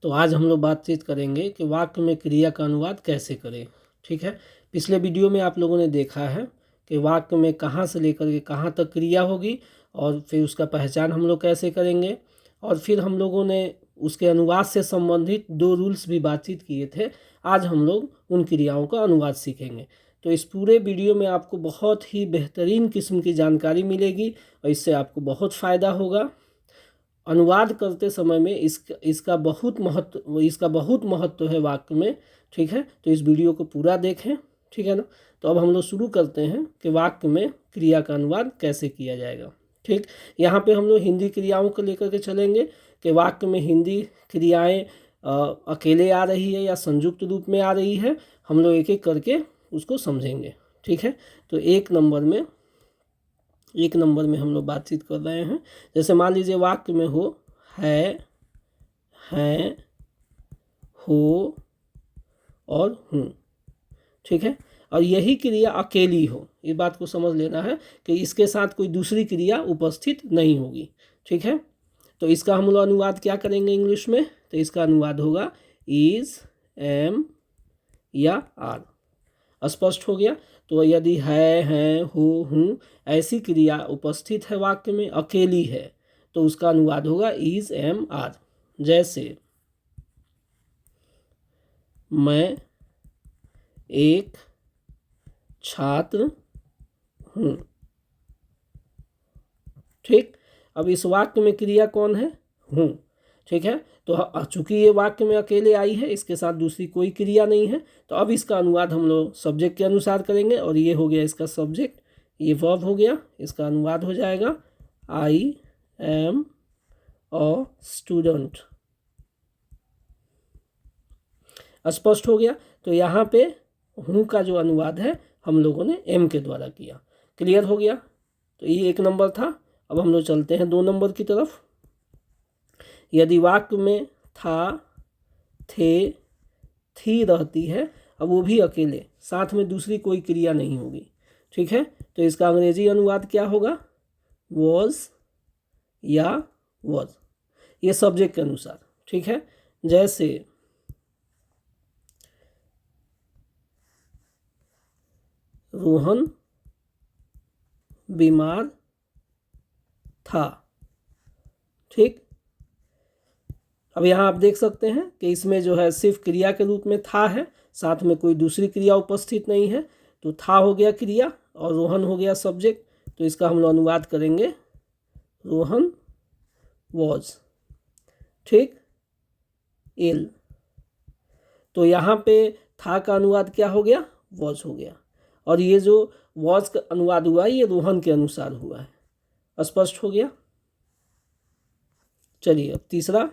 तो आज हम लोग बातचीत करेंगे कि वाक्य में क्रिया का अनुवाद कैसे करें। ठीक है, पिछले वीडियो में आप लोगों ने देखा है कि वाक्य में कहाँ से लेकर के कहाँ तक क्रिया होगी और फिर उसका पहचान हम लोग कैसे करेंगे, और फिर हम लोगों ने उसके अनुवाद से संबंधित 2 रूल्स भी बातचीत किए थे। आज हम लोग उन क्रियाओं का अनुवाद सीखेंगे। तो इस पूरे वीडियो में आपको बहुत ही बेहतरीन किस्म की जानकारी मिलेगी और इससे आपको बहुत फ़ायदा होगा। अनुवाद करते समय में इसका बहुत महत्व है वाक्य में। ठीक है, तो इस वीडियो को पूरा देखें। ठीक है ना। तो अब हम लोग शुरू करते हैं कि वाक्य में क्रिया का अनुवाद कैसे किया जाएगा। ठीक, यहाँ पे हम लोग हिंदी क्रियाओं को लेकर के चलेंगे कि वाक्य में हिंदी क्रियाएं अकेले आ रही है या संयुक्त रूप में आ रही है। हम लोग एक एक करके उसको समझेंगे। ठीक है, तो एक नंबर में हम लोग बातचीत कर रहे हैं। जैसे मान लीजिए वाक्य में हो है, हैं, हो और हूँ। ठीक है, और यही क्रिया अकेली हो, ये बात को समझ लेना है कि इसके साथ कोई दूसरी क्रिया उपस्थित नहीं होगी। ठीक है, तो इसका हम लोग अनुवाद क्या करेंगे इंग्लिश में, तो इसका अनुवाद होगा इज, एम या आर। स्पष्ट हो गया। तो यदि है, हैं, हो, हूँ ऐसी क्रिया उपस्थित है वाक्य में, अकेली है, तो उसका अनुवाद होगा इज, एम, आर। जैसे मैं एक छात्र हूँ। ठीक, अब इस वाक्य में क्रिया कौन है, हूँ। ठीक है, तो चूंकि ये वाक्य में अकेले आई है, इसके साथ दूसरी कोई क्रिया नहीं है, तो अब इसका अनुवाद हम लोग सब्जेक्ट के अनुसार करेंगे। और ये हो गया इसका सब्जेक्ट, ये वर्ब हो गया, इसका अनुवाद हो जाएगा आई एम अ स्टूडेंट। स्पष्ट हो गया। तो यहाँ पे हूँ का जो अनुवाद है हम लोगों ने एम के द्वारा किया। क्लियर हो गया। तो ये 1 नंबर था। अब हम लोग चलते हैं 2 नंबर की तरफ। यदि वाक्य में था, थे, थी रहती है, अब वो भी अकेले, साथ में दूसरी कोई क्रिया नहीं होगी। ठीक है, तो इसका अंग्रेजी अनुवाद क्या होगा, वॉज या वॉज, ये सब्जेक्ट के अनुसार। ठीक है, जैसे रोहन बीमार था। ठीक, अब यहाँ आप देख सकते हैं कि इसमें जो है सिर्फ क्रिया के रूप में था है, साथ में कोई दूसरी क्रिया उपस्थित नहीं है। तो था हो गया क्रिया और रोहन हो गया सब्जेक्ट। तो इसका हम लोग अनुवाद करेंगे रोहन वॉज। ठीक, इल। तो यहाँ पे था का अनुवाद क्या हो गया, वॉज हो गया। और ये जो वॉज का अनुवाद हुआ ये रोहन के अनुसार हुआ है। स्पष्ट हो गया। चलिए अब तीसरा,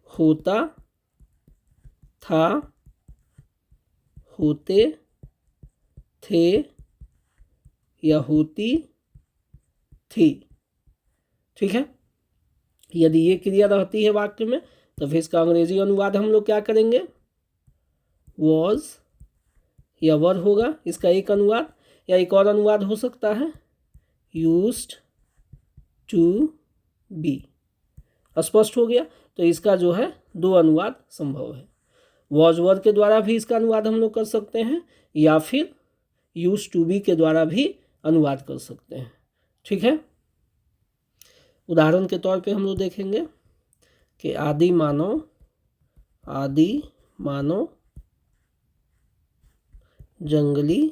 होता था, होते थे या होती थी। ठीक है, यदि ये क्रिया रहती है वाक्य में तो फिर इसका अंग्रेजी अनुवाद हम लोग क्या करेंगे, वॉज या वर होगा इसका एक अनुवाद, या एक और अनुवाद हो सकता है यूज्ड टू बी। स्पष्ट हो गया। तो इसका जो है 2 अनुवाद संभव है। वॉज वर के द्वारा भी इसका अनुवाद हम लोग कर सकते हैं, या फिर यूज टू बी के द्वारा भी अनुवाद कर सकते हैं। ठीक है, उदाहरण के तौर पे हम लोग देखेंगे कि आदि मानव जंगली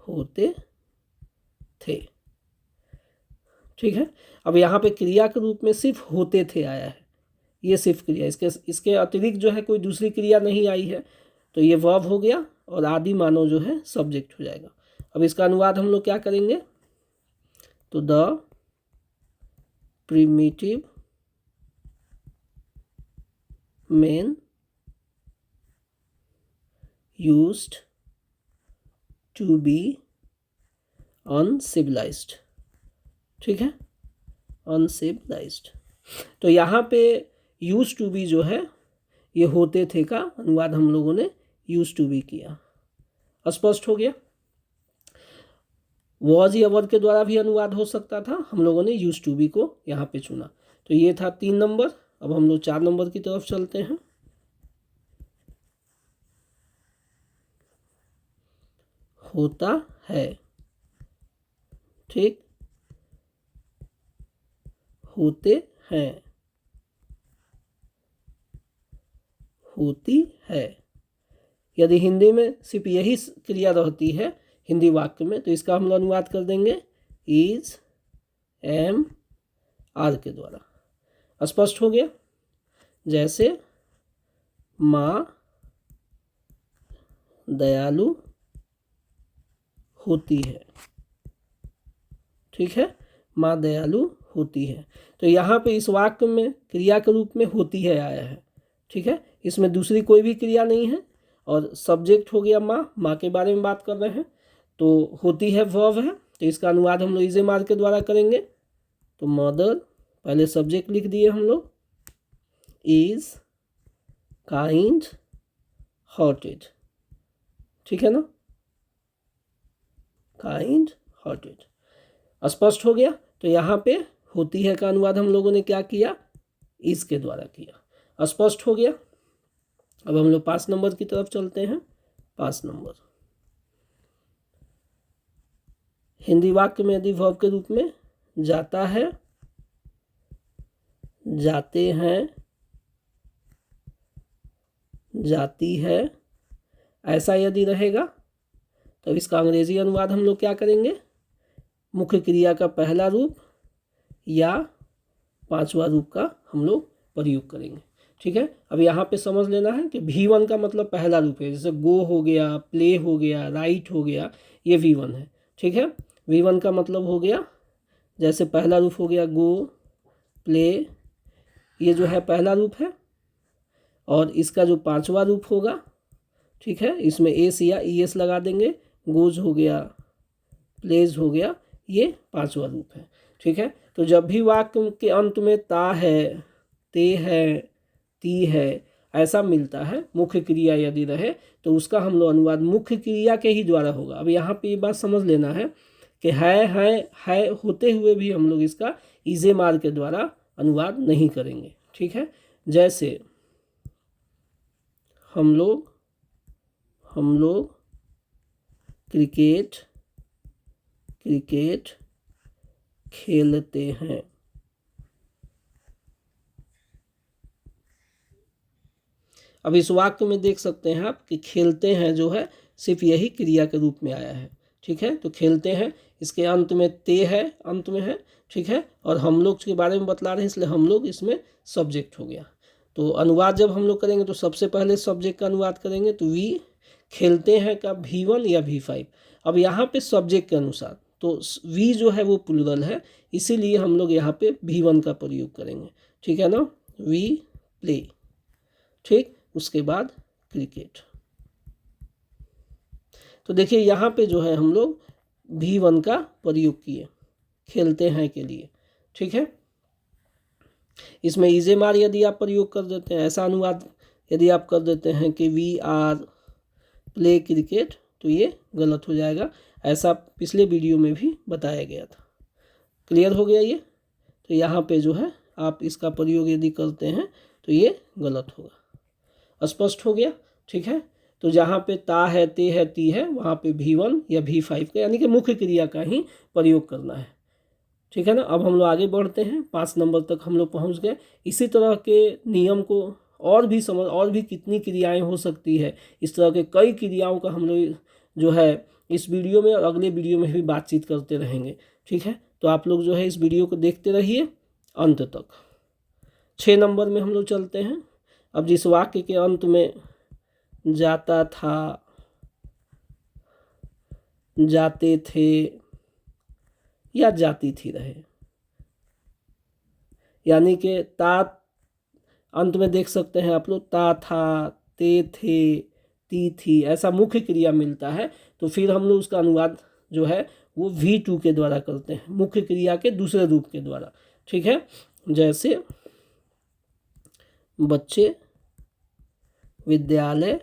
होते थे। ठीक है, अब यहाँ पे क्रिया के रूप में सिर्फ होते थे आया है, ये सिर्फ क्रिया, इसके अतिरिक्त जो है कोई दूसरी क्रिया नहीं आई है। तो ये वर्ब हो गया और आदि मानव जो है सब्जेक्ट हो जाएगा। अब इसका अनुवाद हम लोग क्या करेंगे, तो the primitive men used to be uncivilized। ठीक है, अनसिविलाइज्ड। तो यहाँ पे यूज टू बी जो है ये होते थे का अनुवाद हम लोगों ने यूज टू बी किया। स्पष्ट हो गया। वॉज या वर के द्वारा भी अनुवाद हो सकता था, हम लोगों ने यूज्ड टू बी को यहाँ पे चुना। तो ये था 3 नंबर। अब हम लोग 4 नंबर की तरफ चलते हैं। होता है, ठीक, होते हैं, होती है। यदि हिंदी में सिर्फ यही क्रिया रहती है हिंदी वाक्य में, तो इसका हम लोग अनुवाद कर देंगे इज, एम, आर के द्वारा। स्पष्ट हो गया? जैसे माँ दयालु होती है, ठीक है, माँ दयालु होती है। तो यहाँ पे इस वाक्य में क्रिया के रूप में होती है आया है, ठीक है, इसमें दूसरी कोई भी क्रिया नहीं है। और सब्जेक्ट हो गया माँ, माँ के बारे में बात कर रहे हैं, तो होती है वर्ब है, तो इसका अनुवाद हम लोग इज एम आर के द्वारा करेंगे। तो मदर, पहले सब्जेक्ट लिख दिए हम लोग, इज काइंड हार्टेड, ठीक है ना, काइंड हार्टेड। स्पष्ट हो गया? तो यहाँ पे होती है का अनुवाद हम लोगों ने क्या किया, इस के द्वारा किया। स्पष्ट हो गया? अब हम लोग 5 नंबर की तरफ चलते हैं। 5 नंबर, हिंदी वाक्य में यदि वर्ब के रूप में जाता है, जाते हैं, जाती है, ऐसा यदि रहेगा, तो इसका अंग्रेजी अनुवाद हम लोग क्या करेंगे, मुख्य क्रिया का पहला रूप या 5वां रूप का हम लोग प्रयोग करेंगे, ठीक है। अब यहाँ पे समझ लेना है कि V1 का मतलब पहला रूप है, जैसे गो हो गया, प्ले हो गया, राइट हो गया, ये V1 है, ठीक है। V1 का मतलब हो गया, जैसे पहला रूप हो गया गो, प्ले, ये जो है पहला रूप है। और इसका जो 5वां रूप होगा, ठीक है, इसमें एस या ES लगा देंगे, गोज हो गया, प्लेज हो गया, ये 5वां रूप है, ठीक है। तो जब भी वाक्य के अंत में ता है, ते है, ती है, ऐसा मिलता है, मुख्य क्रिया यदि रहे, तो उसका हम लोग अनुवाद मुख्य क्रिया के ही द्वारा होगा। अब यहाँ पे ये बात समझ लेना है कि है होते हुए भी हम लोग इसका इजे मार के द्वारा अनुवाद नहीं करेंगे, ठीक है। जैसे हम लोग क्रिकेट खेलते हैं, अब इस वाक्य में देख सकते हैं आप कि खेलते हैं जो है सिर्फ यही क्रिया के रूप में आया है, ठीक है। तो खेलते हैं, इसके अंत में ते है, अंत में है, ठीक है, और हम लोग के बारे में बतला रहे हैं, इसलिए हम लोग इसमें सब्जेक्ट हो गया। तो अनुवाद जब हम लोग करेंगे तो सबसे पहले सब्जेक्ट का अनुवाद करेंगे, तो वी खेलते हैं का V1 या V5। अब यहाँ पे सब्जेक्ट के अनुसार तो वी जो है वो प्लूरल है, इसीलिए हम लोग यहाँ पे V1 का प्रयोग करेंगे, ठीक है ना, वी प्ले, ठीक। उसके बाद क्रिकेट। तो देखिए यहाँ पे जो है हम लोग V1 का प्रयोग किए खेलते हैं के लिए, ठीक है। इसमें इजे मार यदि आप प्रयोग कर देते हैं, ऐसा अनुवाद यदि आप कर देते हैं कि वी आर प्ले क्रिकेट, तो ये गलत हो जाएगा, ऐसा पिछले वीडियो में भी बताया गया था। क्लियर हो गया ये? तो यहाँ पे जो है आप इसका प्रयोग यदि करते हैं तो ये गलत होगा। स्पष्ट हो गया? ठीक है। तो जहाँ पे ता है, ते है, ती है, वहाँ पे V1 या V5 का यानी कि मुख्य क्रिया का ही प्रयोग करना है, ठीक है ना। अब हम लोग आगे बढ़ते हैं, 5 नंबर तक हम लोग पहुँच गए। इसी तरह के नियम को और भी कितनी क्रियाएं हो सकती है, इस तरह के कई क्रियाओं का हम लोग जो है इस वीडियो में और अगले वीडियो में भी बातचीत करते रहेंगे, ठीक है। तो आप लोग जो है इस वीडियो को देखते रहिए अंत तक। 6 नंबर में हम लोग चलते हैं। अब जिस वाक्य के अंत में जाता था, जाते थे या जाती थी रहे, यानी कि ता अंत में देख सकते हैं आप लोग, ता था, ते थे, ती थी, ऐसा मुख्य क्रिया मिलता है, तो फिर हम लोग उसका अनुवाद जो है वो V2 के द्वारा करते हैं, मुख्य क्रिया के दूसरे रूप के द्वारा, ठीक है। जैसे बच्चे विद्यालय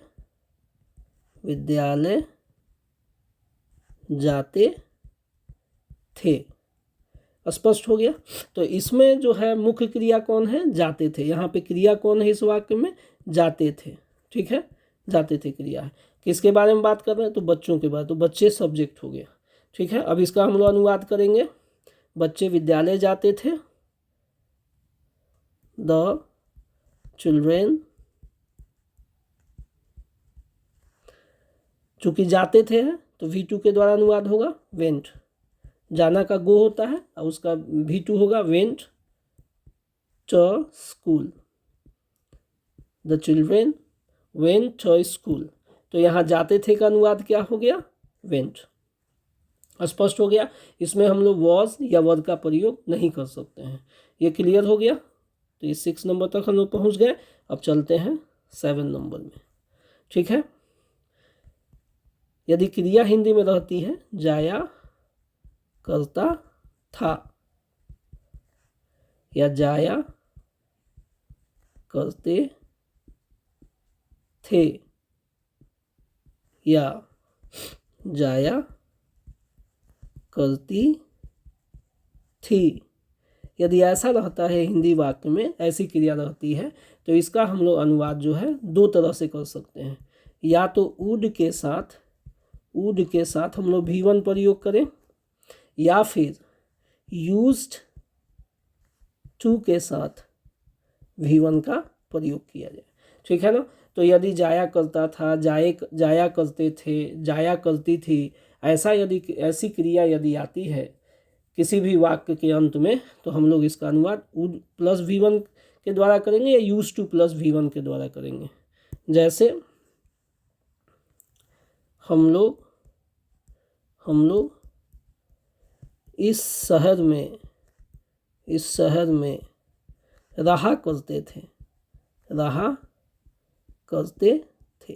जाते थे। स्पष्ट हो गया। तो इसमें जो है मुख्य क्रिया कौन है, जाते थे। यहाँ पे क्रिया कौन है इस वाक्य में, जाते थे। ठीक है, जाते थे क्रिया है। किसके बारे में बात कर रहे हैं, तो बच्चों के बारे, तो बच्चे सब्जेक्ट हो गया। ठीक है, अब इसका हम लोग अनुवाद करेंगे। बच्चे विद्यालय जाते थे, द चिल्ड्रेन, चूंकि जाते थे है तो V2 के द्वारा अनुवाद होगा वेंट। जाना का गो होता है और उसका V2 होगा went to school. The children went to school. तो यहाँ जाते थे का अनुवाद क्या हो गया, वेंट। स्पष्ट हो गया। इसमें हम लोग वॉज या वर का प्रयोग नहीं कर सकते हैं। ये क्लियर हो गया। तो ये 6 नंबर तक हम लोग पहुँच गए। अब चलते हैं 7 नंबर में। ठीक है, यदि क्रिया हिंदी में रहती है जाया करता था या जाया करते थे या जाया करती थी, यदि ऐसा रहता है हिंदी वाक्य में, ऐसी क्रिया रहती है, तो इसका हम लोग अनुवाद जो है दो तरह से कर सकते हैं। या तो वुड के साथ हम लोग V1 प्रयोग करें, या फिर यूज्ड टू के साथ V1 का प्रयोग किया जाए। ठीक है ना। तो यदि जाया करता था, जाया करते थे, जाया करती थी, ऐसी क्रिया यदि आती है किसी भी वाक्य के अंत में, तो हम लोग इसका अनुवाद वुड प्लस V1 के द्वारा करेंगे या यूज्ड टू प्लस V1 के द्वारा करेंगे। जैसे हम लोग इस शहर में रहा करते थे।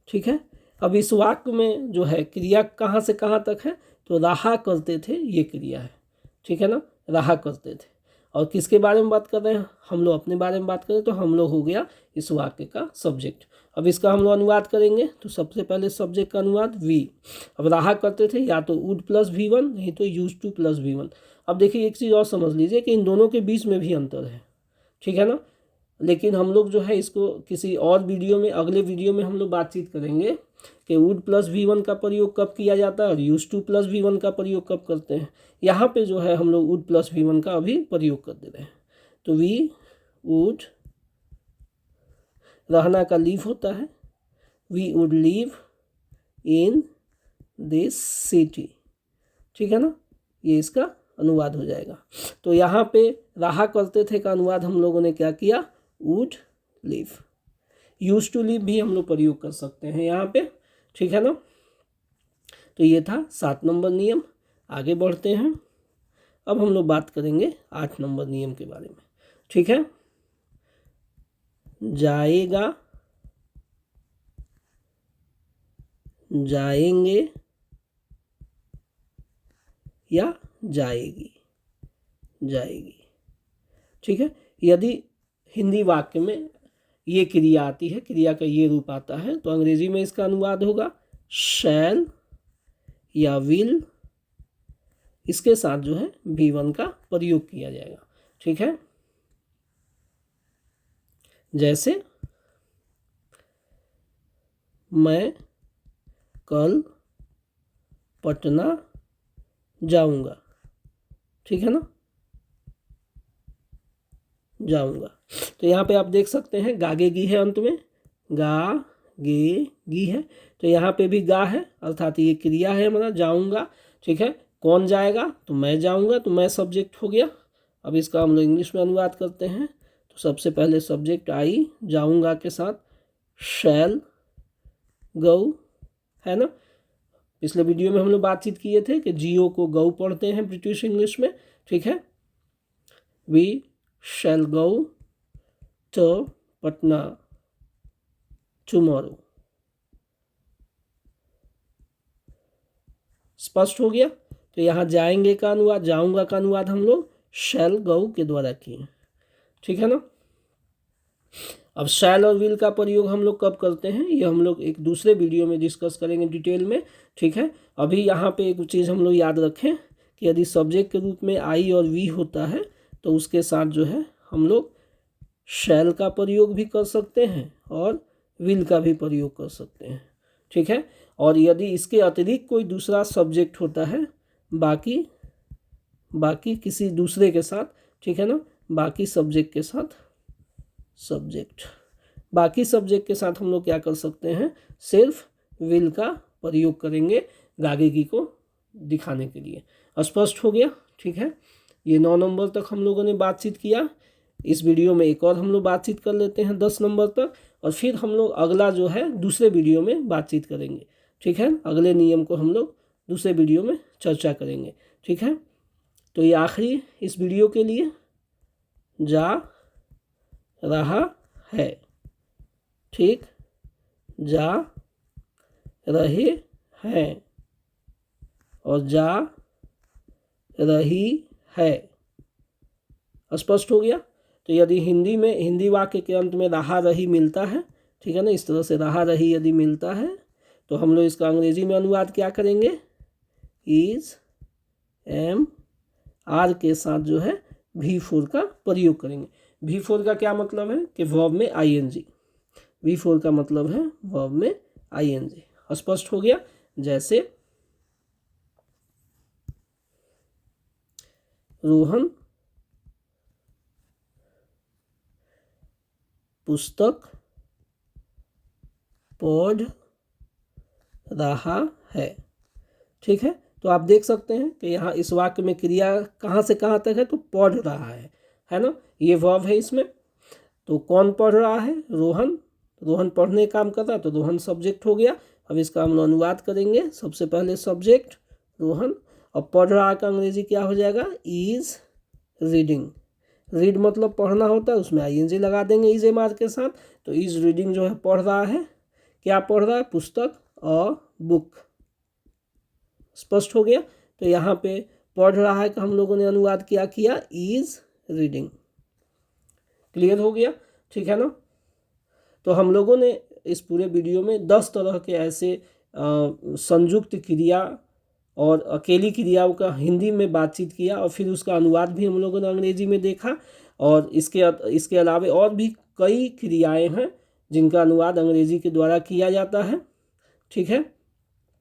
ठीक है, अब इस वाक्य में जो है क्रिया कहाँ से कहाँ तक है, तो रहा करते थे ये क्रिया है। ठीक है ना, रहा करते थे। और किसके बारे में बात कर रहे हैं, हम लोग अपने बारे में बात करें तो हम लोग हो गया इस वाक्य का सब्जेक्ट। अब इसका हम लोग अनुवाद करेंगे। तो सबसे पहले सब्जेक्ट का अनुवाद वी। अब रहा करते थे या तो वुड प्लस V1, नहीं तो यूज्ड टू प्लस V1। अब देखिए एक चीज़ और समझ लीजिए कि इन दोनों के बीच में भी अंतर है। ठीक है ना, लेकिन हम लोग जो है इसको किसी और वीडियो में, अगले वीडियो में हम लोग बातचीत करेंगे कि वुड प्लस V1 का प्रयोग कब किया जाता है और यूज्ड टू प्लस V1 का प्रयोग कब करते हैं। यहाँ पे जो है हम लोग वुड प्लस V1 का अभी प्रयोग कर दे रहे हैं। तो वी वुड, रहना का लीव होता है, we would live in this city. ठीक है ना, ये इसका अनुवाद हो जाएगा। तो यहाँ पे रहा करते थे का अनुवाद हम लोगों ने क्या किया, would live. Used to live भी हम लोग प्रयोग कर सकते हैं यहाँ पे। ठीक है ना। तो ये था 7 नंबर नियम। आगे बढ़ते हैं। अब हम लोग बात करेंगे 8 नंबर नियम के बारे में। ठीक है, जाएगा, जाएंगे या जाएगी। ठीक है, यदि हिंदी वाक्य में ये क्रिया आती है, क्रिया का ये रूप आता है, तो अंग्रेजी में इसका अनुवाद होगा शैल या विल। इसके साथ जो है V1 का प्रयोग किया जाएगा। ठीक है, जैसे मैं कल पटना जाऊंगा। ठीक है ना, जाऊंगा। तो यहाँ पे आप देख सकते हैं गागेगी है, अंत में गा गे गी है, तो यहाँ पे भी गा है, अर्थात ये क्रिया है हमारा जाऊंगा। ठीक है, कौन जाएगा, तो मैं जाऊंगा, तो मैं सब्जेक्ट हो गया। अब इसका हम लोग इंग्लिश में अनुवाद करते हैं। तो सबसे पहले सब्जेक्ट आई, जाऊंगा के साथ शैल गो, है ना। पिछले वीडियो में हम लोग बातचीत किए थे कि जियो को गो पढ़ते हैं ब्रिटिश इंग्लिश में। ठीक है, we shall go to Patna tomorrow. स्पष्ट हो गया। तो यहाँ जाएंगे का अनुवाद, जाऊंगा का अनुवाद हम लोग शैल गो के द्वारा किए। ठीक है ना। अब शैल और विल का प्रयोग हम लोग कब करते हैं, ये हम लोग एक दूसरे वीडियो में डिस्कस करेंगे डिटेल में। ठीक है, अभी यहाँ पे एक चीज़ हम लोग याद रखें कि यदि सब्जेक्ट के रूप में आई और वी होता है तो उसके साथ जो है हम लोग शैल का प्रयोग भी कर सकते हैं और विल का भी प्रयोग कर सकते हैं, ठीक है। और यदि इसके अतिरिक्त कोई दूसरा सब्जेक्ट होता है बाकी किसी दूसरे के साथ, ठीक है ना, बाकी सब्जेक्ट के साथ बाकी सब्जेक्ट के साथ हम लोग क्या कर सकते हैं, सिर्फ विल का प्रयोग करेंगे गागेगी को दिखाने के लिए। स्पष्ट हो गया, ठीक है। ये 9 नंबर तक हम लोगों ने बातचीत किया। इस वीडियो में एक और हम लोग बातचीत कर लेते हैं 10 नंबर तक, और फिर हम लोग अगला जो है दूसरे वीडियो में बातचीत करेंगे, ठीक है। अगले नियम को हम लोग दूसरे वीडियो में चर्चा करेंगे, ठीक है। तो ये आखिरी इस वीडियो के लिए जा रहा है, ठीक, जा रहे हैं और जा रही है। स्पष्ट हो गया। तो यदि हिंदी में हिंदी वाक्य के अंत में रहा रही मिलता है, ठीक है ना, इस तरह से रहा रही यदि मिलता है तो हम लोग इसका अंग्रेजी में अनुवाद क्या करेंगे, इज, एम, आर के साथ जो है V4 का प्रयोग करेंगे। V4 का क्या मतलब है कि वर्ब में ing, V4 का मतलब है वर्ब में ing। स्पष्ट हो गया। जैसे रोहन पुस्तक पढ़ रहा है, ठीक है। तो आप देख सकते हैं कि यहाँ इस वाक्य में क्रिया कहाँ से कहाँ तक है, तो पढ़ रहा है ना, ये वर्ब है इसमें। तो कौन पढ़ रहा है, रोहन पढ़ने का काम कर रहा है, तो रोहन सब्जेक्ट हो गया। अब इसका हम अनुवाद करेंगे। सबसे पहले सब्जेक्ट रोहन, और पढ़ रहा का अंग्रेजी क्या हो जाएगा, इज रीडिंग। रीड मतलब पढ़ना होता है, उसमें ing लगा देंगे इज एम आर के साथ। तो इज रीडिंग जो है पढ़ रहा है, क्या पढ़ रहा है, पुस्तक और बुक। स्पष्ट हो गया। तो यहाँ पे पढ़ रहा है का हम लोगों ने अनुवाद क्या किया, इज रीडिंग। क्लियर हो गया, ठीक है ना। तो हम लोगों ने इस पूरे वीडियो में 10 तरह के ऐसे संयुक्त क्रिया और अकेली क्रियाओं का हिंदी में बातचीत किया, और फिर उसका अनुवाद भी हम लोगों ने अंग्रेजी में देखा। और इसके अलावा और भी कई क्रियाएं हैं जिनका अनुवाद अंग्रेजी के द्वारा किया जाता है, ठीक है।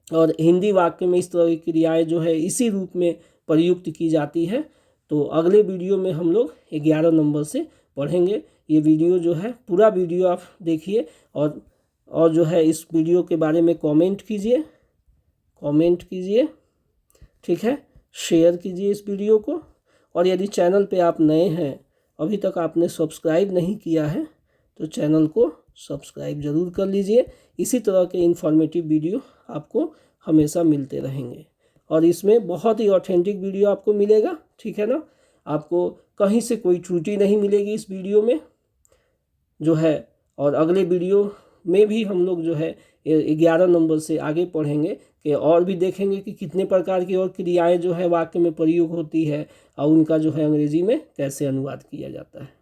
और हिंदी वाक्य में इस तरह की क्रियाएं जो है इसी रूप में प्रयुक्त की जाती है। तो अगले वीडियो में हम लोग 11 नंबर से पढ़ेंगे। ये वीडियो जो है पूरा वीडियो आप देखिए, और जो है इस वीडियो के बारे में कमेंट कीजिए, ठीक है। शेयर कीजिए इस वीडियो को। और यदि चैनल पे आप नए हैं, अभी तक आपने सब्सक्राइब नहीं किया है, तो चैनल को सब्सक्राइब ज़रूर कर लीजिए। इसी तरह के इन्फॉर्मेटिव वीडियो आपको हमेशा मिलते रहेंगे, और इसमें बहुत ही ऑथेंटिक वीडियो आपको मिलेगा, ठीक है ना। आपको कहीं से कोई त्रुटि नहीं मिलेगी इस वीडियो में जो है। और अगले वीडियो में भी हम लोग जो है 11 नंबर से आगे पढ़ेंगे कि और भी देखेंगे कि कितने प्रकार की और क्रियाएं जो है वाक्य में प्रयोग होती है, और उनका जो है अंग्रेजी में कैसे अनुवाद किया जाता है।